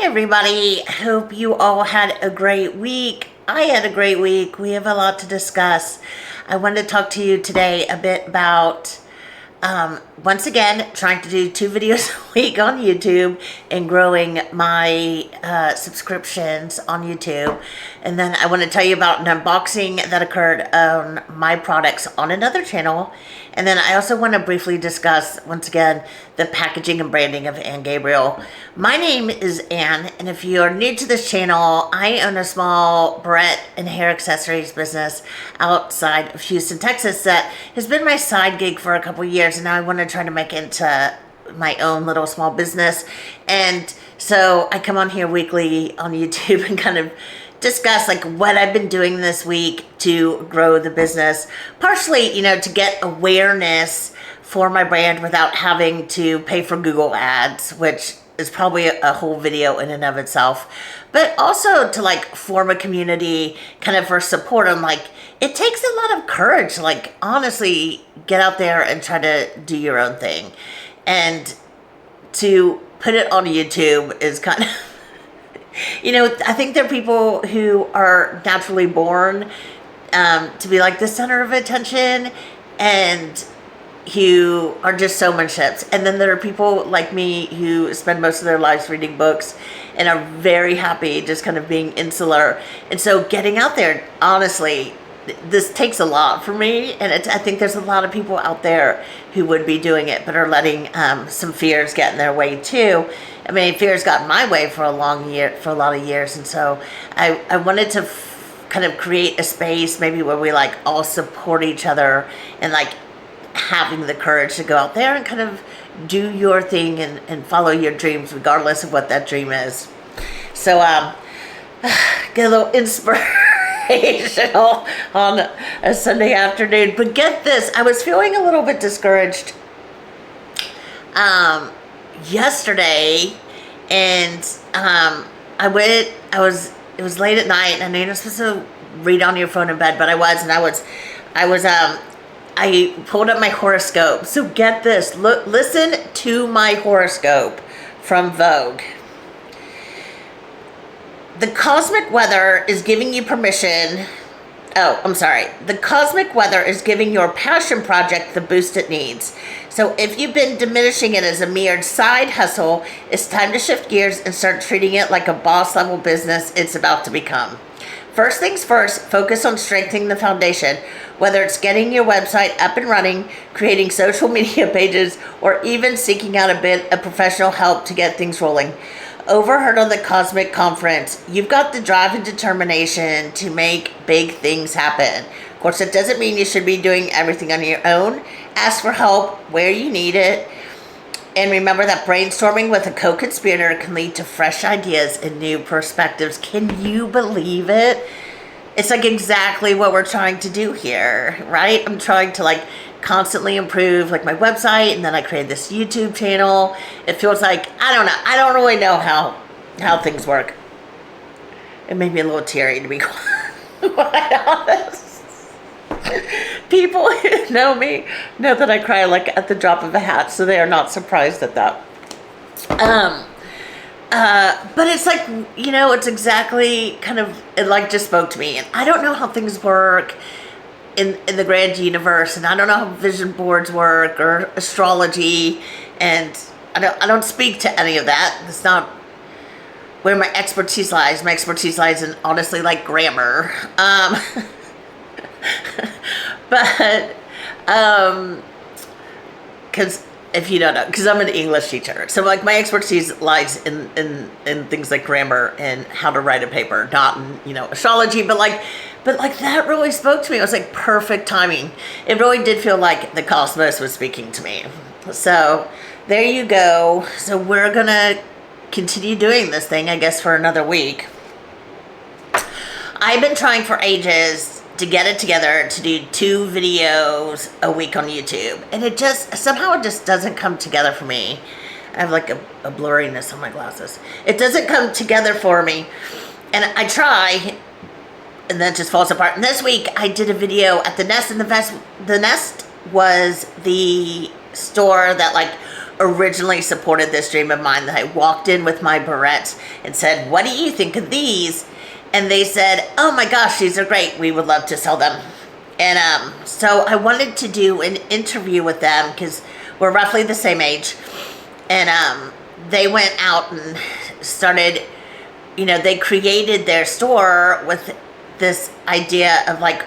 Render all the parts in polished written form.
everybody. Hope you all had a great week. I had a great week. We have a lot to discuss. I wanted to talk to you today a bit about, once again, trying to do 2 videos a week on YouTube and growing my subscriptions on YouTube. And then I want to tell you about an unboxing that occurred on my products on another channel. And then I also want to briefly discuss, once again, the packaging and branding of Ann Gabriel. My name is Ann, and if you are new to this channel, I own a small barrette and hair accessories business outside of Houston, Texas that has been my side gig for a couple years, and now I want to try to make it into my own little small business. And so I come on here weekly on YouTube and kind of discuss like what I've been doing this week to grow the business, partially, to get awareness for my brand without having to pay for Google ads, which is probably a whole video in and of itself, but also to like form a community kind of for support. I'm like, it takes a lot of courage to like honestly get out there and try to do your own thing, and to put it on YouTube is kind of I think there are people who are naturally born to be like the center of attention and who are just showmanships. And then there are people like me who spend most of their lives reading books and are very happy just kind of being insular. And so getting out there, honestly, this takes a lot for me. And I think there's a lot of people out there who would be doing it, but are letting some fears get in their way too. I mean, fears got in my way for a lot of years. And so I wanted to kind of create a space maybe where we like all support each other and like having the courage to go out there and kind of do your thing and follow your dreams regardless of what that dream is. So get a little inspirational on a Sunday afternoon. But get this, I was feeling a little bit discouraged yesterday, and it was late at night, and I know you're not supposed to read on your phone in bed, but I pulled up my horoscope. So get this, listen to my horoscope from Vogue. The cosmic weather is giving you permission. The cosmic weather is giving your passion project the boost it needs. So if you've been diminishing it as a mere side hustle, it's time to shift gears and start treating it like a boss level business it's about to become. First things first, focus on strengthening the foundation, whether it's getting your website up and running, creating social media pages, or even seeking out a bit of professional help to get things rolling. Overheard on the Cosmic Conference, you've got the drive and determination to make big things happen. Of course, it doesn't mean you should be doing everything on your own. Ask for help where you need it. And remember that brainstorming with a co-conspirator can lead to fresh ideas and new perspectives. Can you believe it? It's like exactly what we're trying to do here, right? I'm trying to like constantly improve like my website, and then I created this YouTube channel. It feels like, I don't really know how things work. It made me a little teary, to be quite honest. People who know me know that I cry like at the drop of a hat, so they are not surprised at that. But it's like, it's exactly kind of, it like just spoke to me. And I don't know how things work in the grand universe, and I don't know how vision boards work or astrology, and I don't speak to any of that. It's not where my expertise lies. My expertise lies in, honestly, like grammar. But because if you don't know, because I'm an English teacher, so like my expertise lies in things like grammar and how to write a paper, not in astrology, but like that really spoke to me. It was like perfect timing. It really did feel like the cosmos was speaking to me. So there you go. So we're gonna continue doing this thing, I guess, for another week. I've been trying for ages to get it together to do 2 videos a week on YouTube, and it just doesn't come together for me. I have like a blurriness on my glasses. It doesn't come together for me, and I try, and then it just falls apart. And this week I did a video at the Nest, and the Nest was the store that like originally supported this dream of mine, that I walked in with my Barrettes and said, what do you think of these? And they said, oh my gosh, these are great. We would love to sell them. And so I wanted to do an interview with them because we're roughly the same age. And they went out and started, they created their store with this idea of like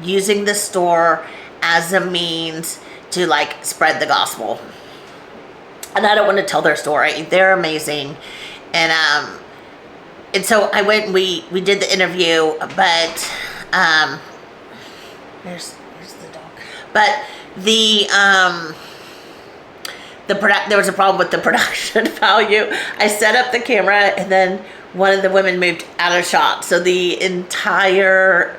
using the store as a means to like spread the gospel. And I don't want to tell their story. They're amazing. And so I went and we did the interview, but there's the dog. But there was a problem with the production value. I set up the camera and then one of the women moved out of shot. So the entire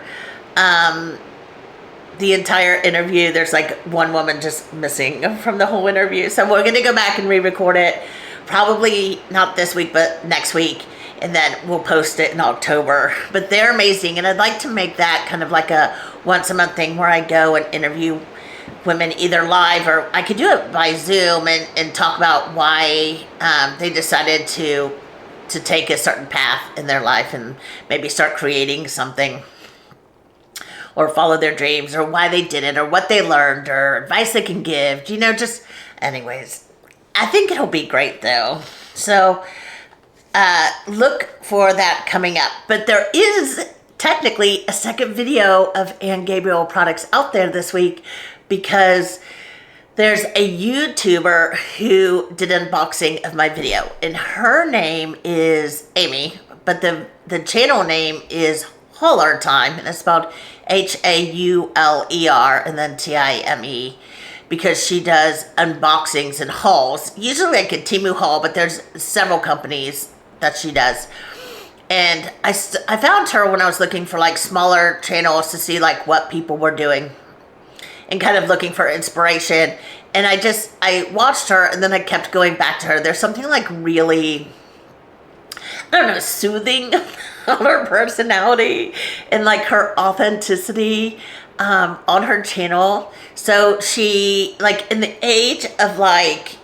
interview, there's like one woman just missing from the whole interview. So we're going to go back and re-record it. Probably not this week, but next week. And then we'll post it in October. But they're amazing. And I'd like to make that kind of like a once a month thing where I go and interview women either live, or I could do it by Zoom and talk about why they decided to take a certain path in their life and maybe start creating something, or follow their dreams, or why they did it, or what they learned, or advice they can give, just, anyways. I think it'll be great though. So look for that coming up. But there is technically a second video of Ann Gabriel products out there this week, because there's a YouTuber who did an unboxing of my video, and her name is Amy, but the channel name is Hauler Time, and it's spelled Hauler and then Time, because she does unboxings and hauls, usually like a Temu haul, but there's several companies that she does. And I found her when I was looking for like smaller channels to see like what people were doing and kind of looking for inspiration. And I watched her, and then I kept going back to her. There's something like really, I don't know, soothing on her personality and like her authenticity on her channel. So she, like, in the age of like,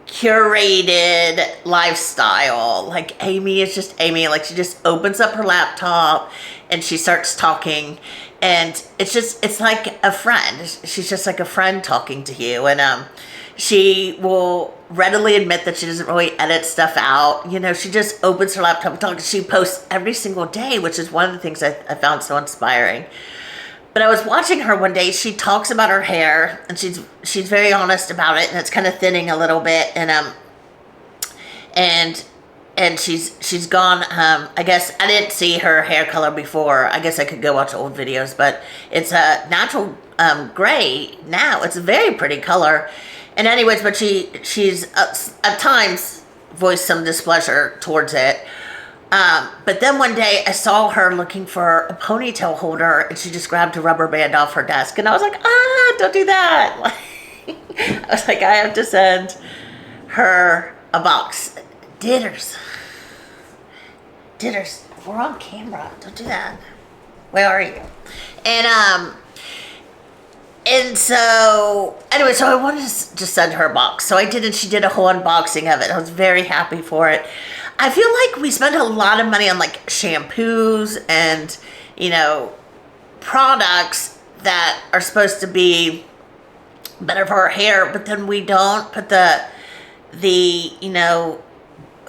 curated lifestyle, like Amy is just Amy. Like, she just opens up her laptop and she starts talking, and it's like a friend. She's just like a friend talking to you. And she will readily admit that she doesn't really edit stuff out. She just opens her laptop and talks. She posts every single day, which is one of the things I found so inspiring. But I was watching her one day. She talks about her hair, and she's very honest about it, and it's kind of thinning a little bit. And she's gone. I guess I didn't see her hair color before. I guess I could go watch old videos, but it's a natural gray now. It's a very pretty color. And anyways, but she's at times voiced some displeasure towards it. But then one day I saw her looking for a ponytail holder, and she just grabbed a rubber band off her desk. And I was like, don't do that. I was like, I have to send her a box. Ditters, we're on camera. Don't do that. Where are you? And so, anyway, so I wanted to just send her a box. So I did, and she did a whole unboxing of it. I was very happy for it. I feel like we spend a lot of money on like shampoos and, products that are supposed to be better for our hair, but then we don't put the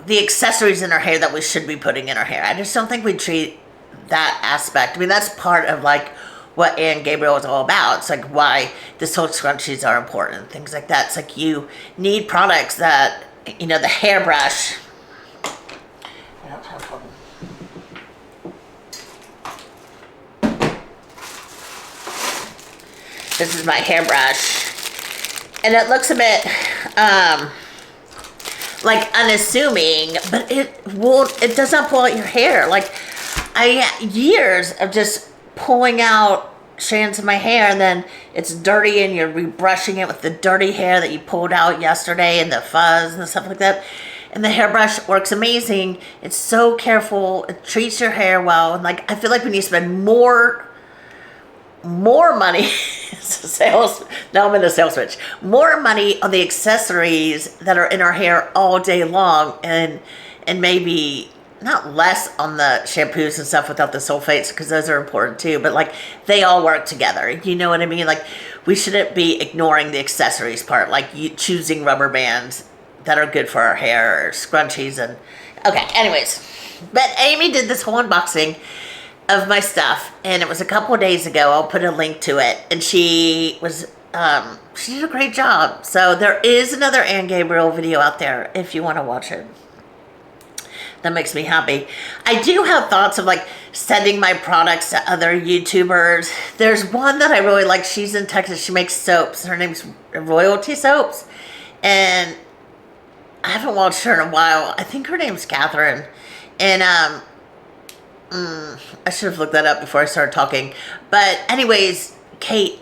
accessories in our hair that we should be putting in our hair. I just don't think we treat that aspect. I mean, that's part of like what Ann Gabriel is all about. It's like why the silk scrunchies are important, things like that. It's like you need products that, the hairbrush. I don't have one. This is my hairbrush, and it looks a bit like unassuming, but it does not pull out your hair. Like, I had years of just pulling out strands of my hair, and then it's dirty, and you're rebrushing it with the dirty hair that you pulled out yesterday, and the fuzz and stuff like that. And the hairbrush works amazing. It's so careful. It treats your hair well. And like, I feel like we need to spend more more money, sales, now I'm in a sales pitch, more money on the accessories that are in our hair all day long, and maybe not less on the shampoos and stuff without the sulfates, because those are important too, but like they all work together. You know what I mean? Like we shouldn't be ignoring the accessories part, like you choosing rubber bands that are good for our hair, or scrunchies, and okay, anyways. But Amy did this whole unboxing of my stuff, and it was a couple of days ago. I'll put a link to it, and she did a great job. So there is another Ann Gabriel video out there if you want to watch it. That makes me happy. I do have thoughts of like sending my products to other YouTubers. There's one that I really like. She's in Texas. She makes soaps. Her name's Royalty Soaps. And I haven't watched her in a while. I think her name's Catherine. And I should have looked that up before I started talking. But anyways, Katie.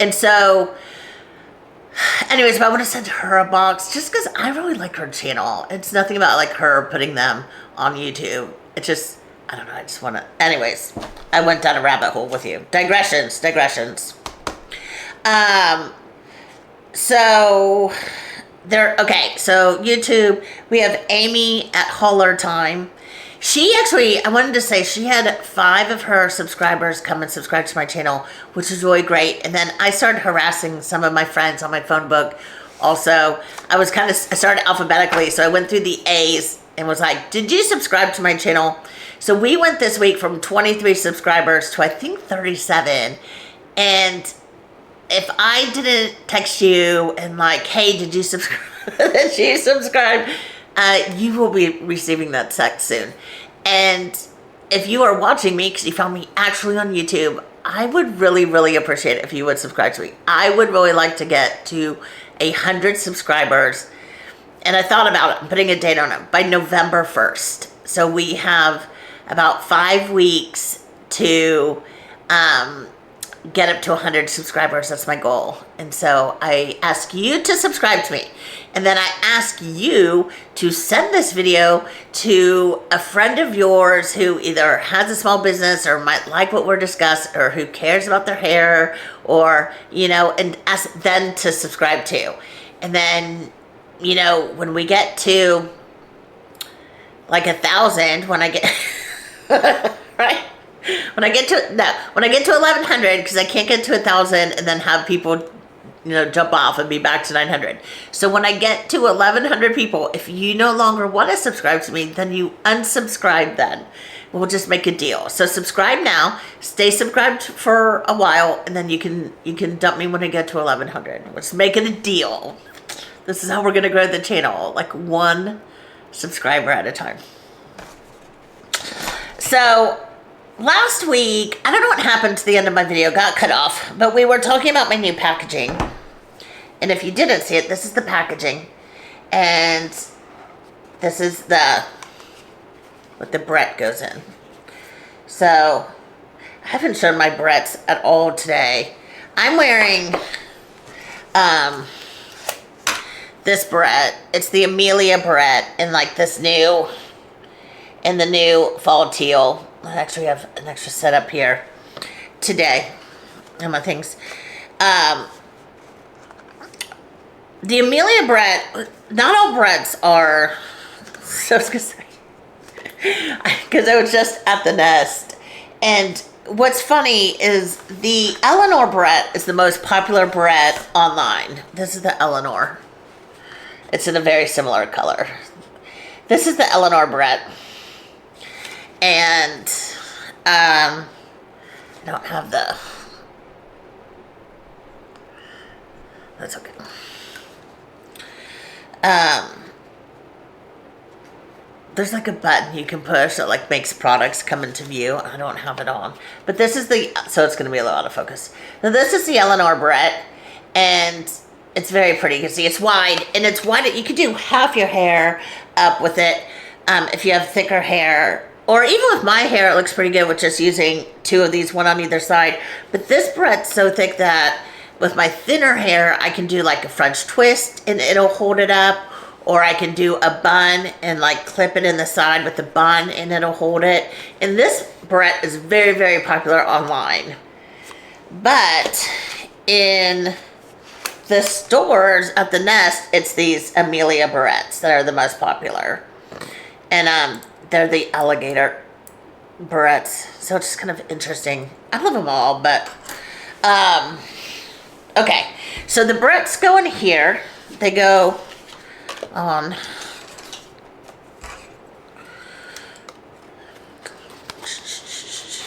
And so anyways, but I want to send her a box just because I really like her channel. It's nothing about like her putting them on YouTube. It just, I don't know, I just want to, anyways, I went down a rabbit hole with you. Digressions. So there, okay, so YouTube, we have Amy at Hauler Time. She actually, I wanted to say, she had 5 of her subscribers come and subscribe to my channel, which is really great. And then I started harassing some of my friends on my phone book. Also, I started alphabetically, so I went through the A's and was like, did you subscribe to my channel? So we went this week from 23 subscribers to I think 37. And if I didn't text you and like, hey, did you subscribe? Did you subscribe? You will be receiving that text soon. And if you are watching me because you found me actually on YouTube, I would really, really appreciate it if you would subscribe to me. I would really like to get to 100 subscribers. And I thought about it, putting a date on it, by November 1st. So we have about 5 weeks to get up to 100 subscribers. That's my goal. And so I ask you to subscribe to me. And then I ask you to send this video to a friend of yours who either has a small business or might like what we're discussing, or who cares about their hair, or, you know, and ask them to subscribe to. And then, you know, when we get to like 1,000, when I get, right? When I get to 1,100, because I can't get to 1,000 and then have people, you know, jump off and be back to 900. So when I get to 1,100 people, if you no longer want to subscribe to me, then you unsubscribe then. We'll just make a deal. So subscribe now, stay subscribed for a while, and then you can dump me when I get to 1,100. Let's make it a deal. This is how we're going to grow the channel, like 1 subscriber at a time. So last week, I don't know what happened to the end of my video, got cut off, but we were talking about my new packaging. And if you didn't see it, this is the packaging. And this is what the Barrette goes in. So, I haven't shown my Barrettes at all today. I'm wearing this Barrette. It's the Amelia Barrette in like this new, in the new fall teal. I actually have an extra setup here today on my things. The Amelia Barrette, not all Barrettes are, so I was going to say, because I was just at the nest. And what's funny is the Eleanor Barrette is the most popular Barrette online. This is the Eleanor. It's in a very similar color. This is the Eleanor Barrette. And I don't have the, that's okay. There's like a button you can push that like makes products come into view. I don't have it on, but this is the, so it's going to be a little out of focus. Now this is the Eleanor Barrette, and it's very pretty. You can see it's wide, and it's wide. You could do half your hair up with it if you have thicker hair, or even with my hair, it looks pretty good with just using 2 of these, one on either side. But this Barrette's so thick that with my thinner hair, I can do like a French twist and it'll hold it up. or I can do a bun and like clip it in the side with the bun and it'll hold it. And this barrette is very, very popular online. But in the stores at the Nest, it's these Amelia barrettes that are the most popular. And they're the alligator barrettes. So it's just kind of interesting. I love them all, but okay. So the barrettes go in here. They go on.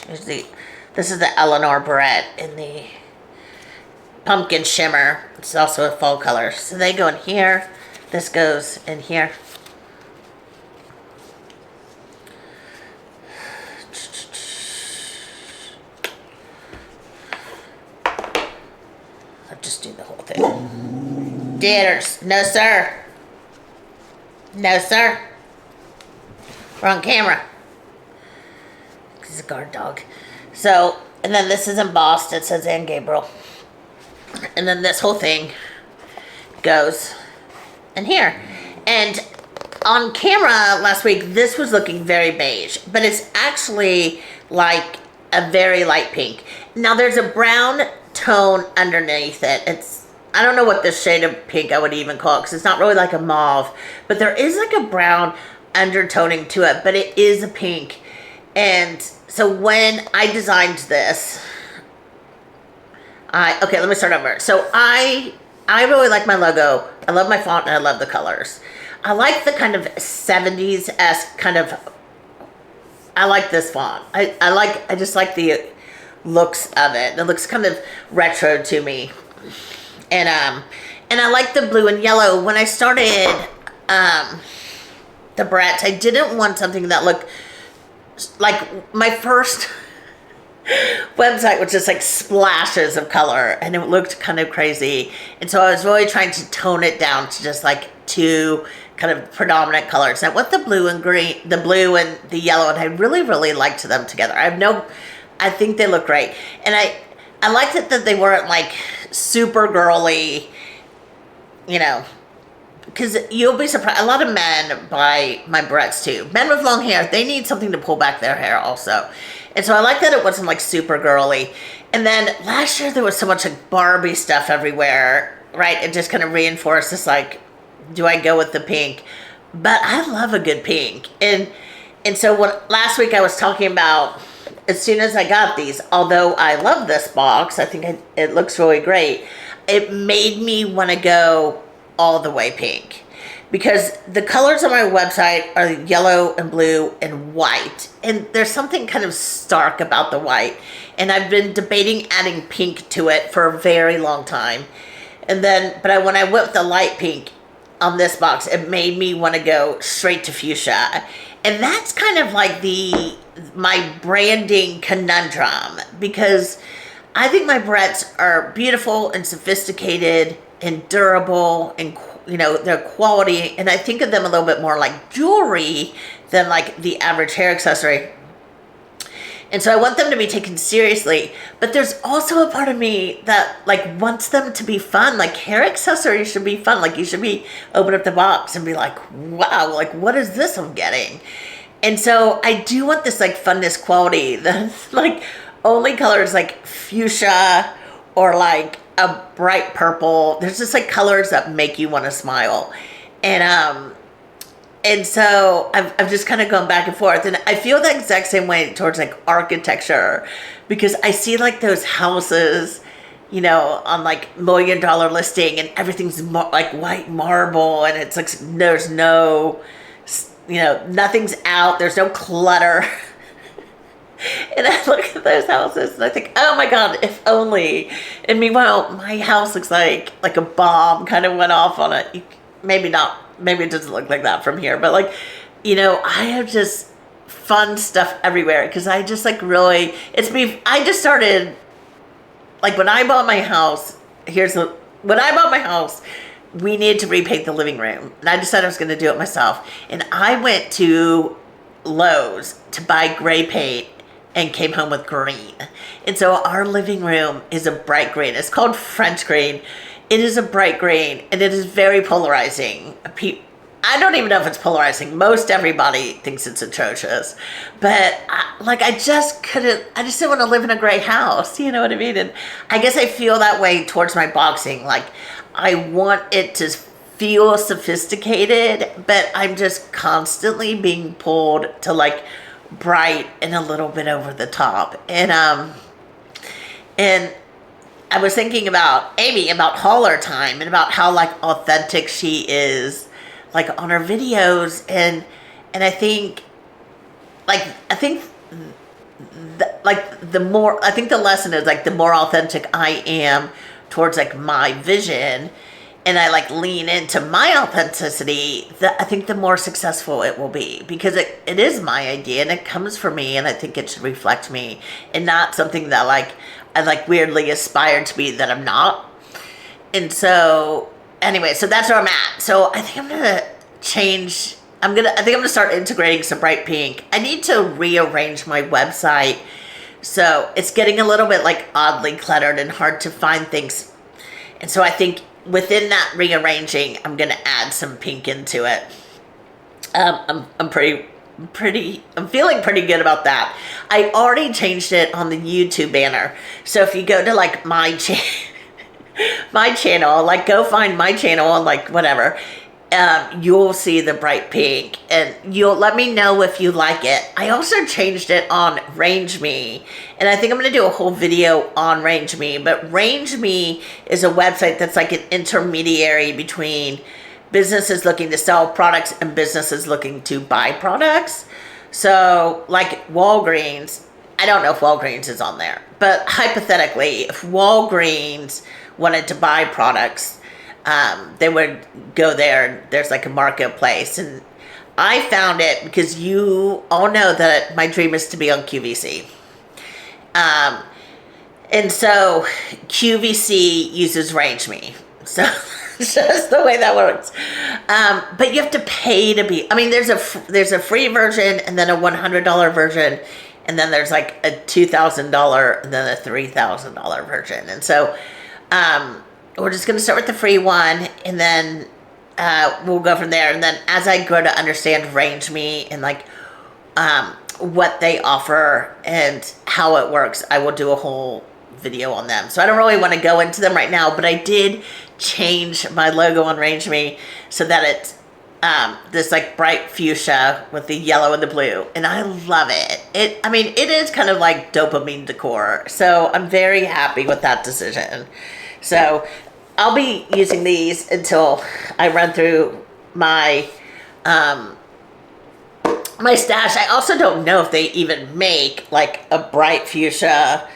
This is the Eleanor barrette in the pumpkin shimmer. It's also a fall color. So they go in here. This goes in here. I'll just do the whole thing. Dinners. No, sir. No, sir. We're on camera. He's a guard dog. So, and then this is embossed. It says Anne Gabriel. And then this whole thing goes in here. And on camera last week, this was looking very beige, but it's actually like a very light pink. Now there's a brown tone underneath it. I don't know what this shade of pink I would even call it, because it's not really like a mauve, but there is like a brown undertoning to it, but it is a pink. And so when I designed this, okay, let me start over. So I really like my logo. I love my font and I love the colors. I like the kind of 70s-esque kind of, I like this font. I just like the looks of it. It looks kind of retro to me. And I like the blue and yellow. When I started the Barrettes, I didn't want something that looked like my first website was just like splashes of color and it looked kind of crazy. And so I was really trying to tone it down to just like two kind of predominant colors. And with the blue and green, the blue and the yellow, and I really, really liked them together. I think they look great. And I liked it that they weren't like super girly, you know, because you'll be surprised. A lot of men buy my Barrettes too. Men with long hair, they need something to pull back their hair also. And so I like that it wasn't like super girly. And then last year there was so much like Barbie stuff everywhere, right? It just kind of reinforced this like, do I go with the pink? But I love a good pink. And so last week I was talking about, as soon as I got these, although I love this box, I think it looks really great, it made me want to go all the way pink. Because the colors on my website are yellow and blue and white. And there's something kind of stark about the white. And I've been debating adding pink to it for a very long time. And then, when I went with the light pink on this box, it made me want to go straight to fuchsia. And that's kind of like my branding conundrum, because I think my Barrettes are beautiful and sophisticated and durable and, you know, their quality. And I think of them a little bit more like jewelry than like the average hair accessory. And so I want them to be taken seriously, but there's also a part of me that like wants them to be fun. Like hair accessories should be fun. Like you should open up the box and be like, wow, like what is this I'm getting? And so I do want this like funness quality that's like only colors like fuchsia or like a bright purple. There's just like colors that make you want to smile. And so I've just kind of gone back and forth. And I feel the exact same way towards like architecture, because I see like those houses, you know, on like $1 million listing and everything's like white marble and it's like there's no, you know, nothing's out. There's no clutter. And I look at those houses and I think, oh my God, if only. And meanwhile, my house looks like a bomb kind of went off on it. Maybe not. Maybe it doesn't look like that from here. But like, you know, I have just fun stuff everywhere. Because I just like really, I just started, like when I bought my house, when I bought my house, we needed to repaint the living room. And I decided I was going to do it myself. And I went to Lowe's to buy gray paint and came home with green. And so our living room is a bright green. It's called French green. It is a bright green and it is very polarizing. I don't even know if it's polarizing. Most everybody thinks it's atrocious, but I just couldn't. I just didn't want to live in a gray house. You know what I mean? And I guess I feel that way towards my boxing. Like I want it to feel sophisticated, but I'm just constantly being pulled to like bright and a little bit over the top. And I was thinking about Amy, about hauler time, and about how like authentic she is, like on her videos, and I think the lesson is like the more authentic I am towards like my vision, and I like lean into my authenticity, I think the more successful it will be, because it is my idea and it comes from me, and I think it should reflect me and not something that like I like weirdly aspire to be that I'm not. And so anyway, so that's where I'm at. So I think I'm gonna change. I think I'm gonna start integrating some bright pink. I need to rearrange my website, so it's getting a little bit like oddly cluttered and hard to find things. And so I think within that rearranging, I'm gonna add some pink into it. I'm feeling pretty good about that. I already changed it on the YouTube banner. So if you go to like my channel, like go find my channel on like whatever, you'll see the bright pink, and you'll let me know if you like it. I also changed it on Range Me, and I think I'm going to do a whole video on Range Me, but Range Me is a website that's like an intermediary between businesses looking to sell products and businesses looking to buy products. So like Walgreens, I don't know if Walgreens is on there, but hypothetically, if Walgreens wanted to buy products, they would go there. There's like a marketplace, and I found it because you all know that my dream is to be on QVC. And so QVC uses Range Me. So it's just the way that works. But you have to pay to be, I mean, there's a free version, and then a $100 version, and then there's like a $2,000 and then a $3,000 version. And so, we're just going to start with the free one, and then, we'll go from there. And then as I grow to understand Range Me and like, what they offer and how it works, I will do a whole video on them. So I don't really want to go into them right now, but I did change my logo on Range Me so that it's this like bright fuchsia with the yellow and the blue, and I love it. It is kind of like dopamine decor, so I'm very happy with that decision. So I'll be using these until I run through my my stash. I also don't know if they even make like a bright fuchsia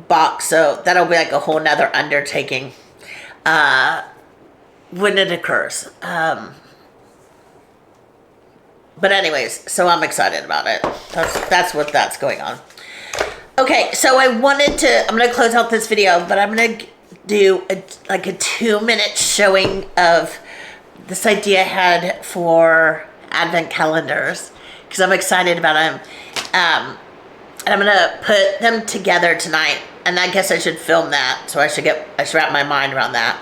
box, so that'll be like a whole nother undertaking when it occurs. But anyways, so I'm excited about it. That's that's going on. Okay, so I'm going to close out this video, but I'm going to do a 2-minute showing of this idea I had for advent calendars, because I'm excited about them. And I'm going to put them together tonight, and I guess I should film that, so I should wrap my mind around that,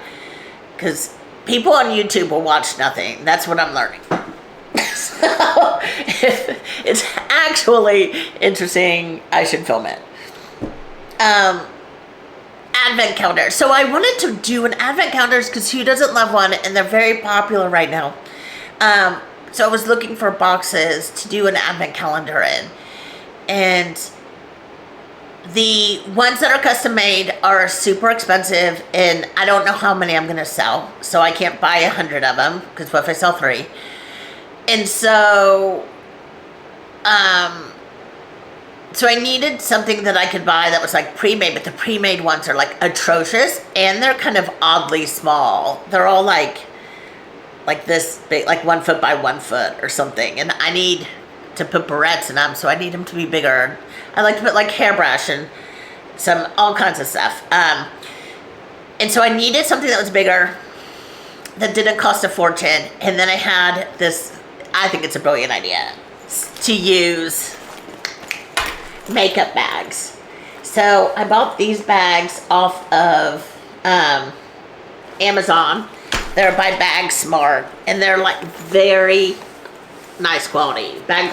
because people on YouTube will watch nothing. That's what I'm learning. So if it's actually interesting, I should film it. Advent calendars. So I wanted to do an advent calendars because who doesn't love one, and they're very popular right now. So I was looking for boxes to do an advent calendar in, and the ones that are custom made are super expensive, and I don't know how many I'm gonna sell, so I can't buy 100 of them, because what if I sell 3? And so so I needed something that I could buy that was like pre-made, but the pre-made ones are like atrocious, and they're kind of oddly small. They're all like this big, like 1 foot by 1 foot or something, and I need to put barrettes in them, so I need them to be bigger. I like to put like hairbrush and all kinds of stuff. And so I needed something that was bigger, that didn't cost a fortune, and then I had this, I think it's a brilliant idea, to use makeup bags. So I bought these bags off of Amazon, They're by Bag Smart, and they're like very nice quality. Bag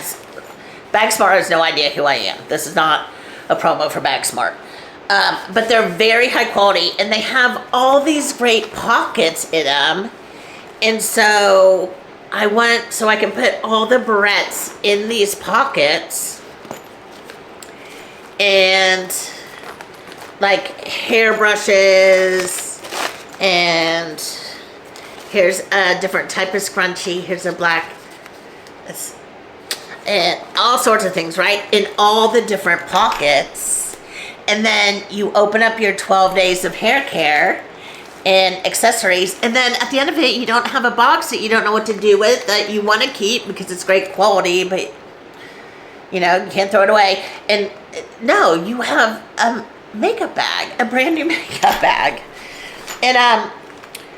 Smart has no idea who I am. This is not a promo for Bag Smart. But they're very high quality, and they have all these great pockets in them. And so I went so I can put all the barrettes in these pockets, and like hairbrushes, and here's a different type of scrunchie. Here's a black, and all sorts of things, right? In all the different pockets. And then you open up your 12 days of hair care and accessories, and then at the end of it, you don't have a box that you don't know what to do with, that you want to keep because it's great quality, but you know, you can't throw it away. And no, you have a makeup bag, a brand new makeup bag. And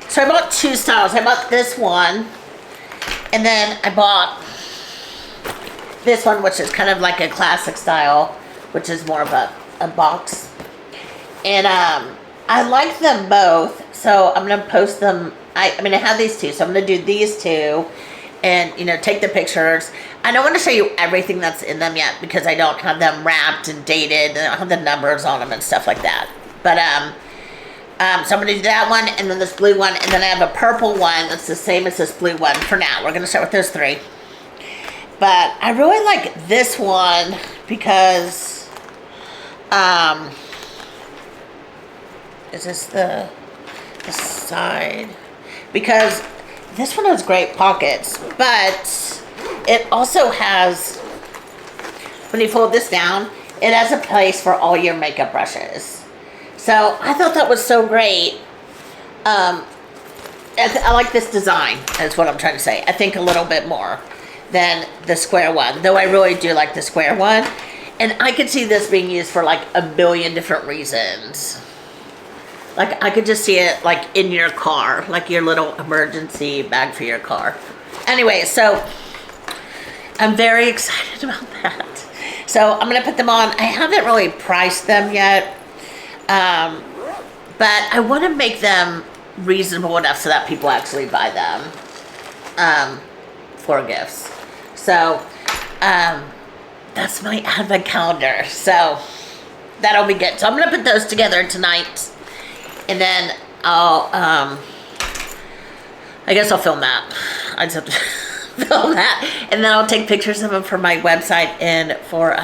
so I bought two styles. I bought this one, and then I bought this one, which is kind of like a classic style, which is more of a box. And I like them both, so I'm gonna post them. I mean, I have these two, so I'm gonna do these two, and you know, take the pictures. I don't want to show you everything that's in them yet because I don't have them wrapped and dated, and I don't have the numbers on them and stuff like that. But so I'm gonna do that one, and then this blue one, and then I have a purple one that's the same as this blue one. For now, we're gonna start with those three. But I really like this one because is this the side? Because this one has great pockets, but it also has, when you fold this down, it has a place for all your makeup brushes. So I thought that was so great. I like this design, is what I'm trying to say. I think a little bit more than the square one, though I really do like the square one. And I could see this being used for like a billion different reasons. Like I could just see it like in your car, like your little emergency bag for your car. Anyway, so I'm very excited about that. So I'm gonna put them on. I haven't really priced them yet, but I want to make them reasonable enough so that people actually buy them for gifts. So that's my advent calendar. So that'll be good. So I'm gonna put those together tonight, and then I'll I guess I'll film that. I just have to film that, and then I'll take pictures of them for my website and for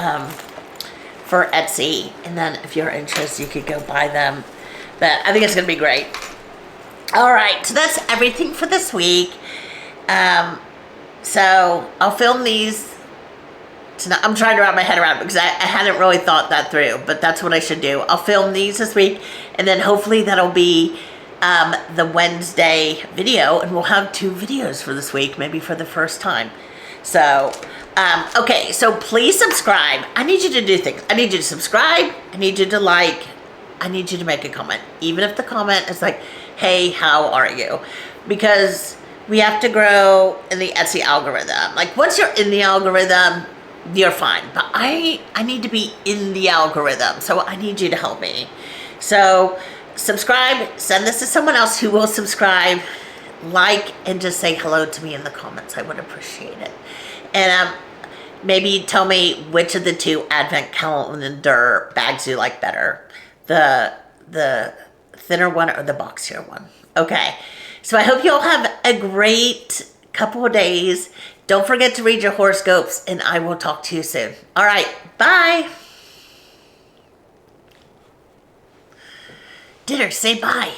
Etsy. And then if you're interested, you could go buy them. But I think it's gonna be great. All right, so that's everything for this week. So I'll film these tonight. I'm trying to wrap my head around it because I hadn't really thought that through, but that's what I should do. I'll film these this week, and then hopefully that'll be the Wednesday video, and we'll have 2 videos for this week, maybe for the first time. So, okay, so please subscribe. I need you to do things. I need you to subscribe. I need you to like. I need you to make a comment, even if the comment is like, hey, how are you? Because we have to grow in the Etsy algorithm. Like once you're in the algorithm, you're fine. But I need to be in the algorithm, so I need you to help me. So subscribe, send this to someone else who will subscribe, like, and just say hello to me in the comments. I would appreciate it. And maybe tell me which of the 2 advent calendar bags you like better. The thinner one or the boxier one. Okay. So I hope you all have a great couple of days. Don't forget to read your horoscopes, and I will talk to you soon. All right. Bye. Dinner, say bye.